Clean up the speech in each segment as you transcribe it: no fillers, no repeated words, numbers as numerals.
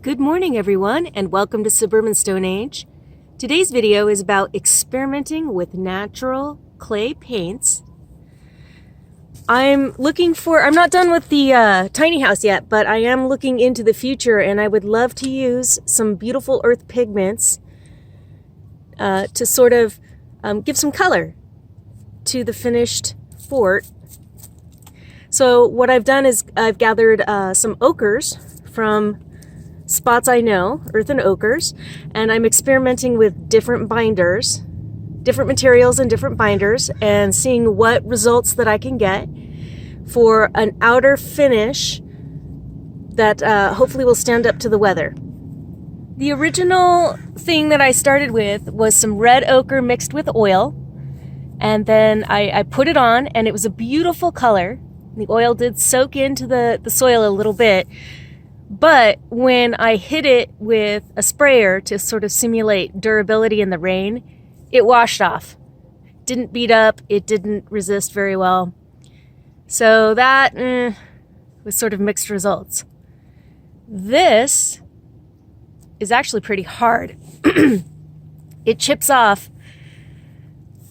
Good morning everyone and welcome to Suburban Stone Age. Today's video is about experimenting with natural clay paints. I'm not done with the tiny house yet, but I am looking into the future and I would love to use some beautiful earth pigments to sort of give some color to the finished fort. So what I've done is I've gathered some ochres from spots I know, earthen ochres, and I'm experimenting with different binders, different materials and different binders, and seeing what results that I can get for an outer finish that hopefully will stand up to the weather. The original thing that I started with was some red ochre mixed with oil, and then I put it on and it was a beautiful color. The oil did soak into the soil a little bit, but when I hit it with a sprayer to sort of simulate durability in the rain, it washed off. Didn't beat up, it didn't resist very well. So that was sort of mixed results. This is actually pretty hard. It chips off,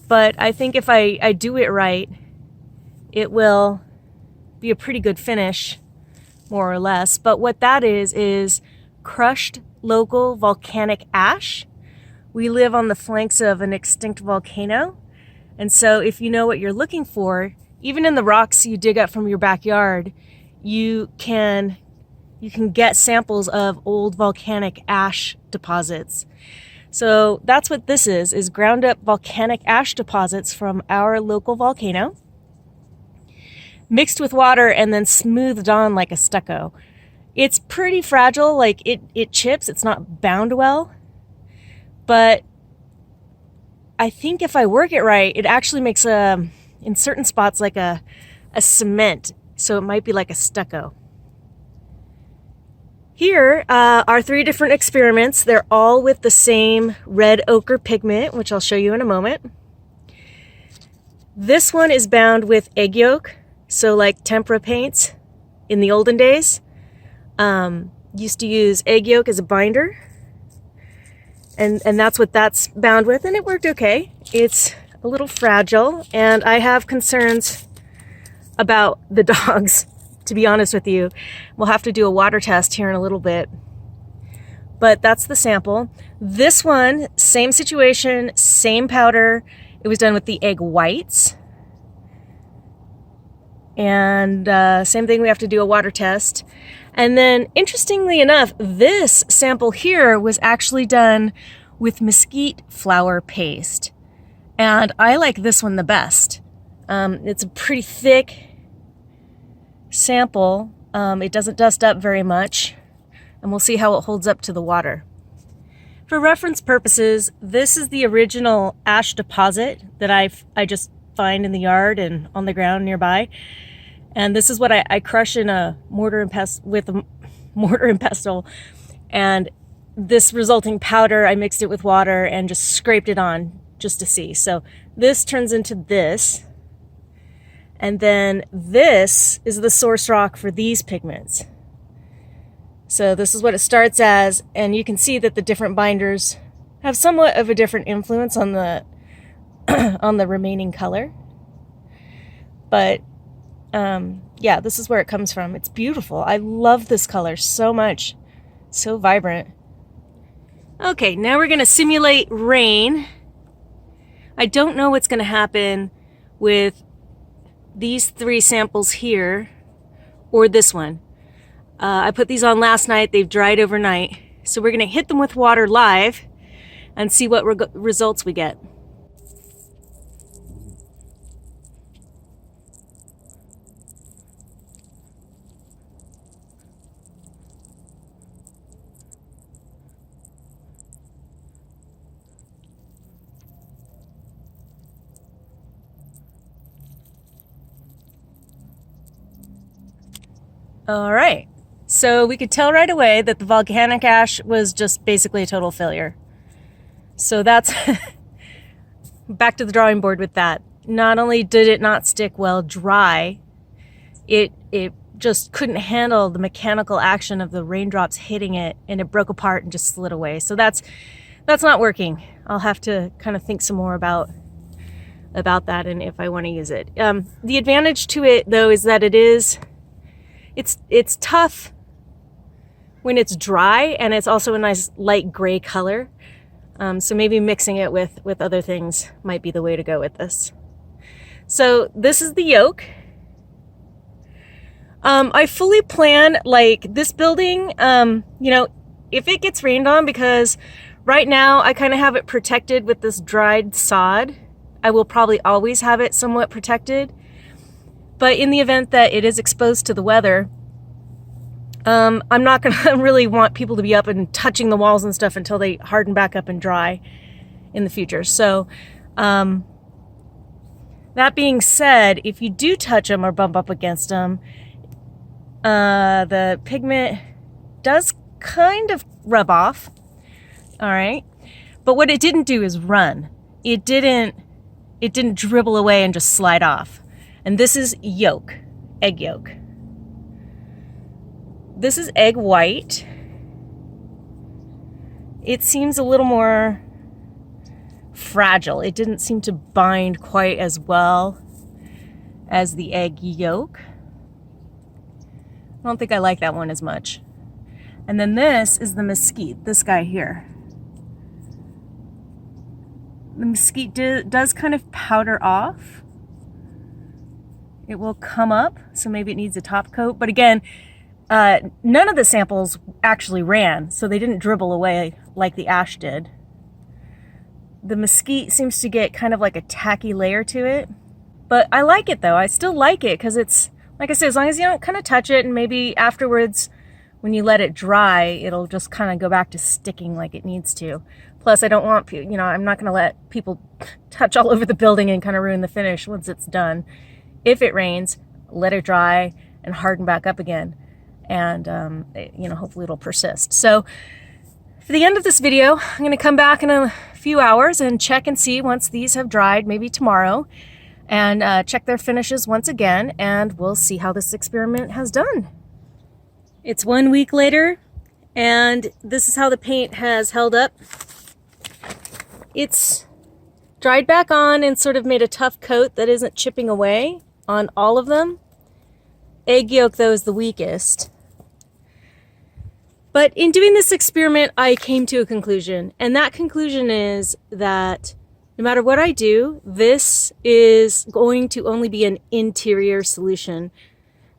but I think if I do it right, it will be a pretty good finish, more or less. But what that is crushed local volcanic ash. We live on the flanks of an extinct volcano, and so if you know what you're looking for, even in the rocks you dig up from your backyard, you can get samples of old volcanic ash deposits. So that's what this is ground up volcanic ash deposits from our local volcano, mixed with water and then smoothed on like a stucco. It's pretty fragile, like it chips, it's not bound well, but I think if I work it right, it actually makes in certain spots like a cement, so it might be like a stucco. Here are 3 different experiments. They're all with the same red ochre pigment, which I'll show you in a moment. This one is bound with egg yolk. So like tempera paints in the olden days, used to use egg yolk as a binder, and that's what that's bound with, and it worked okay. It's a little fragile, and I have concerns about the dogs, to be honest with you. We'll have to do a water test here in a little bit, but that's the sample. This one, same situation, same powder. It was done with the egg whites. And same thing, we have to do a water test. And then interestingly enough, this sample here was actually done with mesquite flower paste. And I like this one the best. It's a pretty thick sample. It doesn't dust up very much. And we'll see how it holds up to the water. For reference purposes, this is the original ash deposit that I just find in the yard and on the ground nearby. And this is what I crush in a mortar and pestle. And this resulting powder, I mixed it with water and just scraped it on just to see. So this turns into this. And then this is the source rock for these pigments. So this is what it starts as, and you can see that the different binders have somewhat of a different influence on the on the remaining color. But yeah, this is where it comes from. It's beautiful. I love this color so much. So vibrant. Okay, now we're going to simulate rain. I don't know what's going to happen with these 3 samples here or this one. I put these on last night. They've dried overnight. So we're going to hit them with water live and see what results we get. All right, so we could tell right away that the volcanic ash was just basically a total failure. So that's back to the drawing board with that. Not only did it not stick well dry, it just couldn't handle the mechanical action of the raindrops hitting it, and it broke apart and just slid away. So that's not working. I'll have to kind of think some more about that and if I want to use it. The advantage to it though is that it's tough when it's dry, and it's also a nice light gray color. So maybe mixing it with other things might be the way to go with this. So this is the yolk. I fully plan, like, this building, you know, if it gets rained on, because right now I kind of have it protected with this dried sod. I will probably always have it somewhat protected. But in the event that it is exposed to the weather, I'm not going to really want people to be up and touching the walls and stuff until they harden back up and dry in the future. So, that being said, if you do touch them or bump up against them, the pigment does kind of rub off. All right. But what it didn't do is run. It didn't dribble away and just slide off. And this is yolk, egg yolk. This is egg white. It seems a little more fragile. It didn't seem to bind quite as well as the egg yolk. I don't think I like that one as much. And then this is the mesquite, this guy here. The mesquite does kind of powder off. It will come up, so maybe it needs a top coat. But again, none of the samples actually ran, so they didn't dribble away like the ash did. The mesquite seems to get kind of like a tacky layer to it. But I like it though. I still like it because it's, like I said, as long as you don't kind of touch it, and maybe afterwards when you let it dry, it'll just kind of go back to sticking like it needs to. Plus, I don't want, you know, I'm not going to let people touch all over the building and kind of ruin the finish once it's done. If it rains, let it dry and harden back up again. And, you know, hopefully it'll persist. So for the end of this video, I'm going to come back in a few hours and check and see once these have dried, maybe tomorrow, and check their finishes once again, and we'll see how this experiment has done. It's 1 week later, and this is how the paint has held up. It's dried back on and sort of made a tough coat that isn't chipping away on all of them. Egg yolk, though, is the weakest. But in doing this experiment, I came to a conclusion, and that conclusion is that no matter what I do, this is going to only be an interior solution.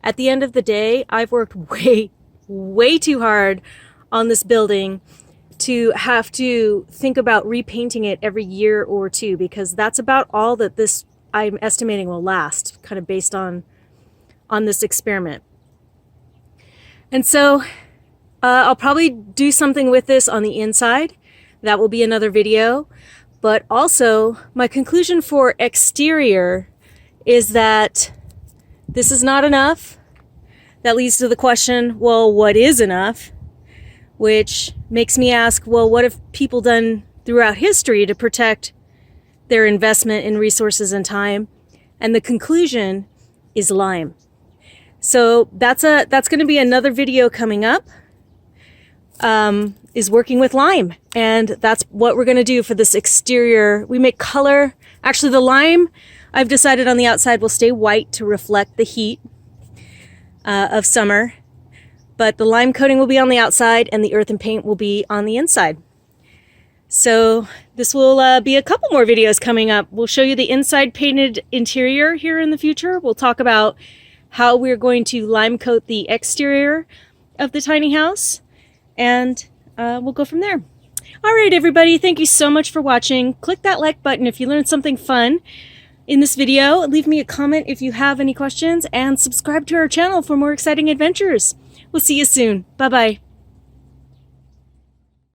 At the end of the day, I've worked way too hard on this building to have to think about repainting it every year or two, because that's about all that this, I'm estimating, will last, kind of based on this experiment. And so I'll probably do something with this on the inside. That will be another video. But also, my conclusion for exterior is that this is not enough. That leads to the question, well, what is enough? Which makes me ask, well, what have people done throughout history to protect their investment in resources and time? And the conclusion is lime. So that's going to be another video coming up. Is working with lime, and that's what we're going to do for this exterior. We make color. Actually, the lime, I've decided on the outside will stay white to reflect the heat of summer, but the lime coating will be on the outside and the earth and paint will be on the inside. So this will be a couple more videos coming up. We'll show you the inside painted interior here in the future. We'll talk about how we're going to lime coat the exterior of the tiny house, and we'll go from there. All right, everybody, thank you so much for watching. Click that like button if you learned something fun in this video. Leave me a comment if you have any questions, and subscribe to our channel for more exciting adventures. We'll see you soon. Bye-bye.